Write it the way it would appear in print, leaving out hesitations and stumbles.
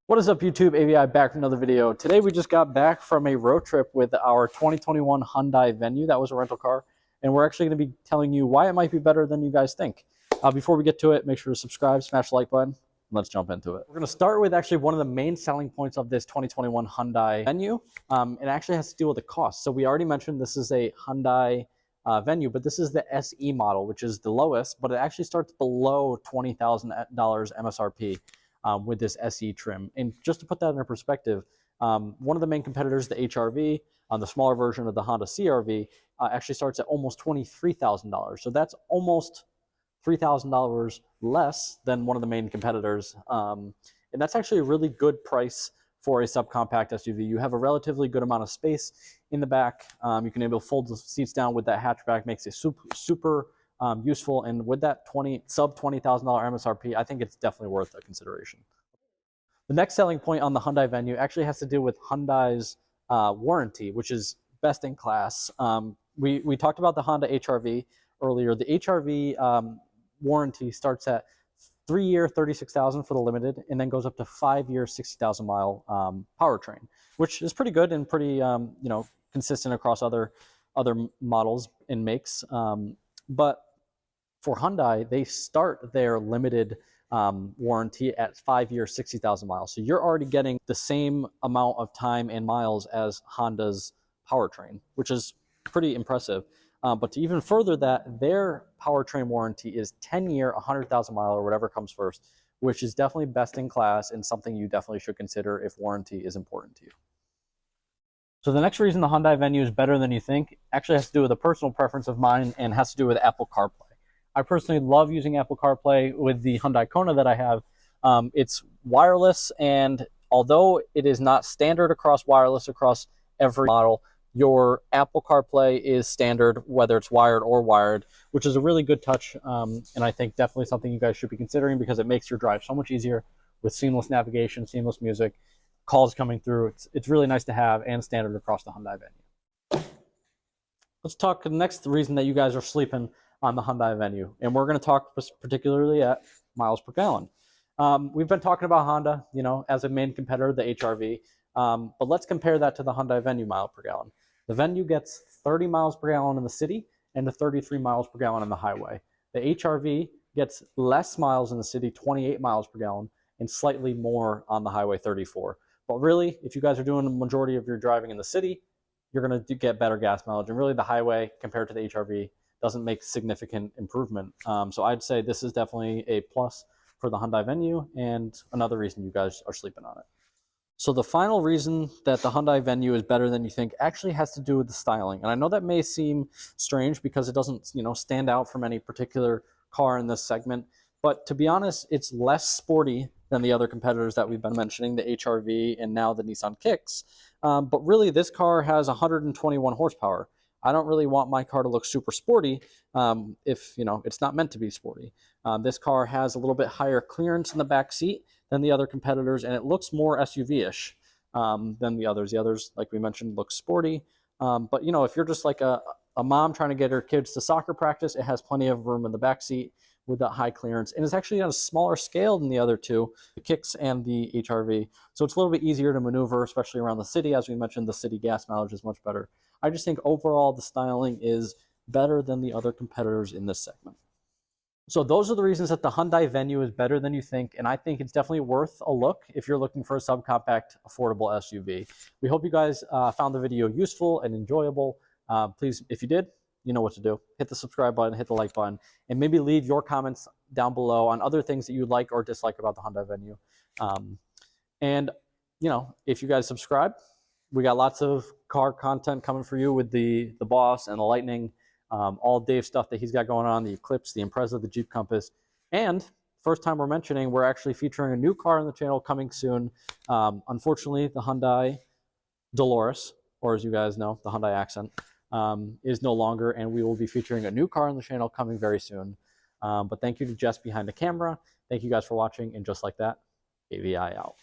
What is up, YouTube? AVI back with another video. Today we just got back from a road trip with our 2021 Hyundai Venue. That was a rental car, and we're actually going to be telling you why it might be better than you guys think. Before we get to it, make sure to subscribe, smash the like button, and let's jump into it. We're going to start with actually one of the main selling points of this 2021 Hyundai Venue. It actually has to do with the cost. So we already mentioned this is a Hyundai Venue, but this is the SE model, which is the lowest, but it actually starts below $20,000 MSRP. With this SE trim. And just to put that in perspective, one of the main competitors, the HRV, the smaller version of the Honda CRV, actually starts at almost $23,000. So that's almost $3,000 less than one of the main competitors. And that's actually a really good price for a subcompact SUV. You have a relatively good amount of space in the back. You can able to fold the seats down with that hatchback, makes it super useful, and with that sub $20,000 MSRP, I think it's definitely worth a consideration. The next selling point on the Hyundai Venue actually has to do with Hyundai's warranty, which is best in class. We talked about the Honda HRV earlier. The HRV warranty starts at 3-year 36,000 for the limited, and then goes up to 5-year 60,000 mile powertrain, which is pretty good and pretty consistent across other models and makes. But for Hyundai, they start their limited warranty at 5-year 60,000 miles. So you're already getting the same amount of time and miles as Honda's powertrain, which is pretty impressive. But to even further that, their powertrain warranty is 10-year, 100,000 mile, or whatever comes first, which is definitely best in class and something you definitely should consider if warranty is important to you. So the next reason the Hyundai Venue is better than you think actually has to do with a personal preference of mine and has to do with Apple CarPlay. I personally love using Apple CarPlay with the Hyundai Kona that I have. It's wireless, and although it is not standard across wireless across every model, your Apple CarPlay is standard, whether it's wired or wired, which is a really good touch, and I think definitely something you guys should be considering because it makes your drive so much easier with seamless navigation, seamless music, calls coming through. It's really nice to have and standard across the Hyundai Venue. Let's talk the next reason that you guys are sleeping on the Hyundai Venue, and we're going to talk particularly at miles per gallon. We've been talking about Honda, as a main competitor, the HRV, but let's compare that to the Hyundai Venue mile per gallon. The Venue gets 30 miles per gallon in the city and to 33 miles per gallon on the highway. The HRV gets less miles in the city, 28 miles per gallon, and slightly more on the highway, 34. But really, if you guys are doing the majority of your driving in the city, you're going to get better gas mileage. And really, the highway compared to the HRV doesn't make significant improvement. So I'd say this is definitely a plus for the Hyundai Venue and another reason you guys are sleeping on it. So the final reason that the Hyundai Venue is better than you think actually has to do with the styling. And I know that may seem strange because it doesn't, stand out from any particular car in this segment. But to be honest, it's less sporty than the other competitors that we've been mentioning, the HRV and now the Nissan Kicks. But really, this car has 121 horsepower. I don't really want my car to look super sporty if it's not meant to be sporty. This car has a little bit higher clearance in the back seat than the other competitors, and it looks more SUV-ish than the others. The others, like we mentioned, look sporty. But if you're just like a mom trying to get her kids to soccer practice, it has plenty of room in the back seat with that high clearance, and it's actually on a smaller scale than the other two, the Kicks and the HRV. So it's a little bit easier to maneuver, especially around the city. As we mentioned, the city gas mileage is much better. I just think overall the styling is better than the other competitors in this segment. So those are the reasons that the Hyundai Venue is better than you think, and I think it's definitely worth a look if you're looking for a subcompact, affordable SUV. We hope you guys found the video useful and enjoyable. Please, if you did, you know what to do. Hit the subscribe button, hit the like button, and maybe leave your comments down below on other things that you like or dislike about the Hyundai Venue. And if you guys subscribe, we got lots of car content coming for you with the Boss and the Lightning, all Dave stuff that he's got going on, the Eclipse, the Impreza, the Jeep Compass. And first time we're mentioning, we're actually featuring a new car on the channel coming soon. Unfortunately, the Hyundai Dolores, or as you guys know, the Hyundai Accent, is no longer, and we will be featuring a new car on the channel coming very soon. But thank you to Jess behind the camera. Thank you guys for watching, and just like that, AVI out.